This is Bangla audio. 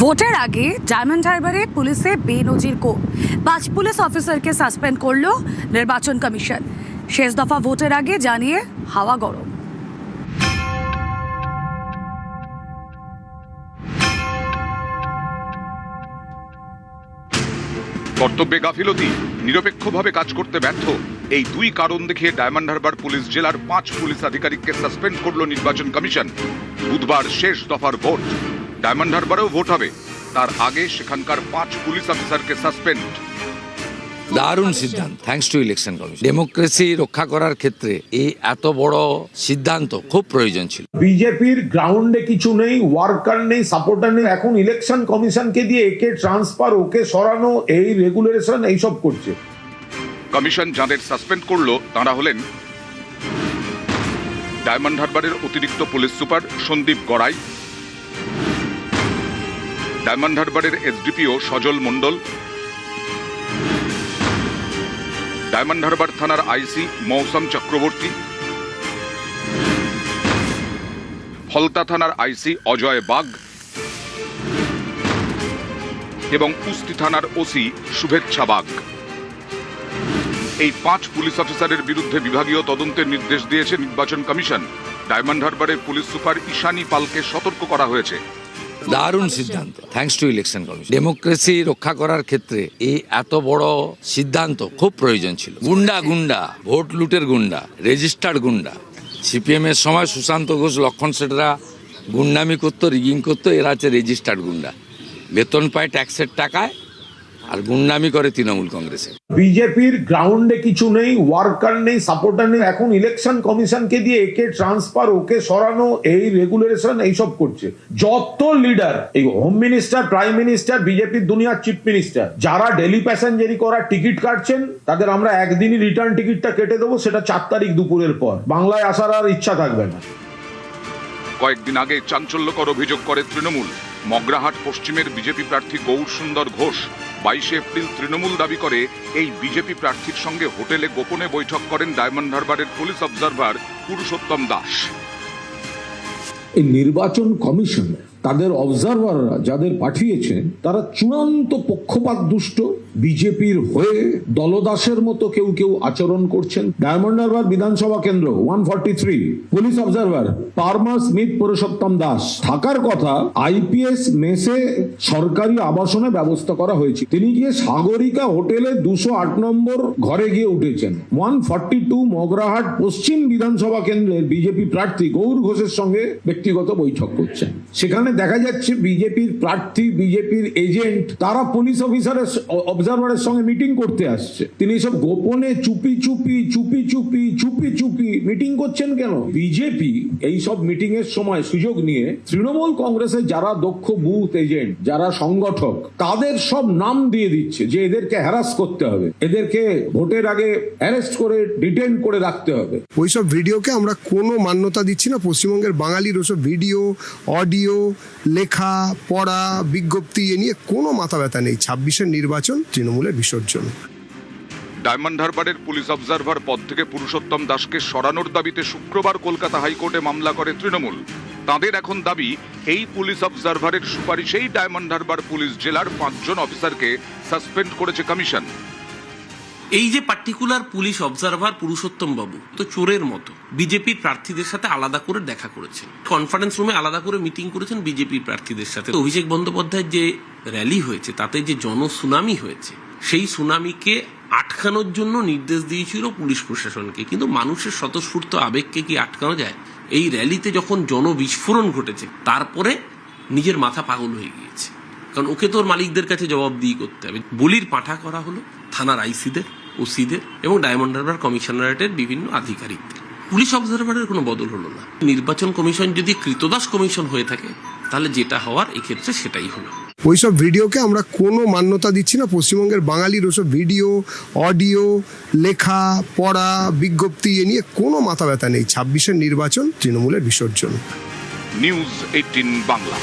ভোটের আগে ডায়মন্ড হারবারে পুলিশে বেনজির কোপ 5 পুলিশ অফিসারকে সাসপেন্ড করলো নির্বাচন কমিশন। শেষ দফা ভোটের আগে জানিয়ে হাওয়া গরম। কর্তব্যে গাফিলতি, নিরপেক্ষভাবে কাজ করতে ব্যর্থ, এই দুই কারণ দেখিয়ে ডায়মন্ড হারবার পুলিশ জেলার 5 পুলিশ আধিকারিককে সাসপেন্ড করল নির্বাচন কমিশন। বুধবার শেষ দফার ভোট, ডায়মন্ড হারবারেও ভোট হবে, তার আগে সেখানকার 5 পুলিশ অফিসারকে সাসপেন্ড। দারুণ সিদ্ধান্ত, thanks to election commission. Democracy রক্ষা করার ক্ষেত্রে এই এত বড় সিদ্ধান্ত খুব প্রয়োজন ছিল। বিজেপির গ্রাউন্ডে কিছু নেই, ওয়ার্কার নেই, সাপোর্টার নেই, এখন ইলেকশন কমিশনকে দিয়ে একে ট্রান্সফার, ওকে সরানো, এই রেগুলেশন এইসব করছে। কমিশন যাদের সাসপেন্ড করলো তারা হলেন ডায়মন্ড হারবারের অতিরিক্ত police super Sandip Garai, Diamond হারবারের SDPO Sajal Mondal, Diamond Harbour থানার আইসি মৌসম চক্রবর্তী, ফলতা থানার আইসি অজয় বাগ এবং কুস্তি থানার ওসি শুভেচ্ছা বাগ। এই 5 পুলিশ অফিসারের বিরুদ্ধে বিভাগীয় তদন্তের নির্দেশ দিয়েছে নির্বাচন কমিশন। ডায়মন্ড হারবারের পুলিশ সুপার ঈশানী পালকে সতর্ক করা হয়েছে। দারুণ সিদ্ধান্ত, thanks to election commission. Democracy রক্ষা করার ক্ষেত্রে এই এত বড় সিদ্ধান্ত খুব প্রয়োজন ছিল। গুন্ডা ভোট লুটের গুন্ডা, রেজিস্টার্ড গুন্ডা। সিপিএম এর সময় সুশান্ত ঘোষ, লক্ষণ সেটরা গুন্ডামি করতো, রিগিং করতো, এরা হচ্ছে রেজিস্টার্ড গুন্ডা। বেতন পায় ট্যাক্সের টাকায় আর গুন্ডামি করে তৃণমূল কংগ্রেসে। বিজেপির গ্রাউন্ডে কিছু নেই, ওয়ার্কার নেই, সাপোর্টার নেই, এখন ইলেকশন কমিশনকে দিয়ে একে ট্রান্সফার, ওকে সরানো, এই রেগুলেশন এইসব করছে। যত লিডার, এই হোম মিনিস্টার, প্রাইম মিনিস্টার, বিজেপির দুনিয়ার চিফ মিনিস্টার, যারা ডেলি প্যাসেঞ্জারি করার টিকিট কাটছেন, তাদের আমরা একদিনই রিটার্ন টিকিটটা কেটে দেবো, সেটা 4 তারিখ দুপুরের পর। বাংলায় আসার আর ইচ্ছা থাকবে না। কয়েকদিন আগে চাঞ্চল্যকর অভিযোগ করে তৃণমূল। মগরাহাট পশ্চিমের বিজেপি প্রার্থী গৌর সুন্দর ঘোষ 22 এপ্রিল তৃণমূল দাবি করে এই বিজেপি প্রার্থীর সঙ্গে হোটেলে গোপনে বৈঠক করেন ডায়মন্ড হারবারের পুলিশ অবজারভার পুরুষোত্তম দাস। এই নির্বাচন কমিশন তাদের অবজারভাররা যাদের পাঠিয়েছেন তারা চূড়ান্ত পক্ষপাত দুষ্ট, বিজেপির হয়ে দলদাসের মতো কেউ কেউ আচরণ করছেন। ডায়মন্ড হারবার বিধানসভা কেন্দ্র 143 police observer পারমা Smith Purushottam Das থাকার কথা আইপিএস মেসে সরকারি আবাসনে ব্যবস্থা করা হয়েছে। তিনি গিয়ে সাগরিকা হোটেলে 208 নম্বর ঘরে গিয়ে উঠেছেন। 142 মগরাহাট পশ্চিম বিধানসভা কেন্দ্রের বিজেপি প্রার্থী গৌর ঘোষের সঙ্গে ব্যক্তিগত বৈঠক করছেন। সেখানে দেখা যাচ্ছে বিজেপির প্রার্থী, বিজেপির এজেন্ট, তারা পুলিশ অফিসারের অবজারভারের সঙ্গে মিটিং করতে আসছে। তিনি সব গোপনে চুপি চুপি মিটিং করছেন কেন? বিজেপি এই সব মিটিং এর সময় সুযোগ নিয়ে তৃণমূল কংগ্রেসের যারা দক্ষ বুথ এজেন্ট, যারা সংগঠক, তাদের সব নাম দিয়ে দিচ্ছে যে এদেরকে হ্যারাস করতে হবে, এদেরকে ভোটের আগে অ্যারেস্ট করে ডিটেইন করে রাখতে হবে। ওইসব ভিডিওকে আমরা কোনো মান্যতা দিচ্ছি না। পশ্চিমবঙ্গের বাঙালির ওসব ভিডিও, অডিও, লেখা, পড়া, বিজ্ঞপ্তি এ নিয়ে কোনো মাথা ব্যথা নেই। 26-এর নির্বাচন তৃণমূলের বিসর্জন। ডায়মন্ড হারবারের পুলিশ অবজারভার পদ থেকে পুরুষোত্তম দাসকে সরানোর দাবিতে শুক্রবার কলকাতা হাইকোর্টে মামলা করে তৃণমূল। তাদের এখন দাবি এই পুলিশ অবজারভারের সুপারিশেই ডায়মন্ড হারবার পুলিশ জেলার 5 জন অফিসারকে সাসপেন্ড করেছে কমিশন। এই যে পার্টিকুলার পুলিশ অবজারভার পুরুষোত্তম বাবু তো চোরের মতো বিজেপির প্রার্থীদের সাথে আলাদা করে দেখা করেছেন, কনফারেন্স রুমে আলাদা করে মিটিং করেছেন বিজেপির প্রার্থীদের সাথে। অভিষেক বন্দ্যোপাধ্যায়ের যে র্যালি হয়েছে তাতে যে জনসুনামি হয়েছে, সেই সুনামিকে আটকানোর জন্য নির্দেশ দিয়েছিল পুলিশ প্রশাসনকে। কিন্তু মানুষের স্বতঃস্ফূর্ত আবেগকে কি আটকানো যায়? এই র্যালিতে যখন জনবিস্ফোরণ ঘটেছে তারপরে নিজের মাথা পাগল হয়ে গিয়েছে, কারণ ওকে তোর মালিকদের কাছে জবাবদিহি করতে হবে। বলির পাঁঠা করা হলো থানার আইসিদের, ওসিদের এবং ডায়মন্ড হারবার কমিশনারেটের বিভিন্ন আধিকারিকদের। পুলিশ অবজারভারের কোনো বদল হলো না। নির্বাচন কমিশন যদি কৃতদাস কমিশন হয়ে থাকে তাহলে যেটা হওয়ার এক্ষেত্রে সেটাই হলো। ওইসব ভিডিওকে আমরা কোনো মান্যতা দিচ্ছি না। পশ্চিমবঙ্গের বাঙালির ওসব ভিডিও, অডিও, লেখা, পড়া, বিজ্ঞপ্তি এ নিয়ে কোনো মাথা ব্যথা নেই। 26-এর নির্বাচন তৃণমূলের বিসর্জন। নিউজ 18 বাংলা।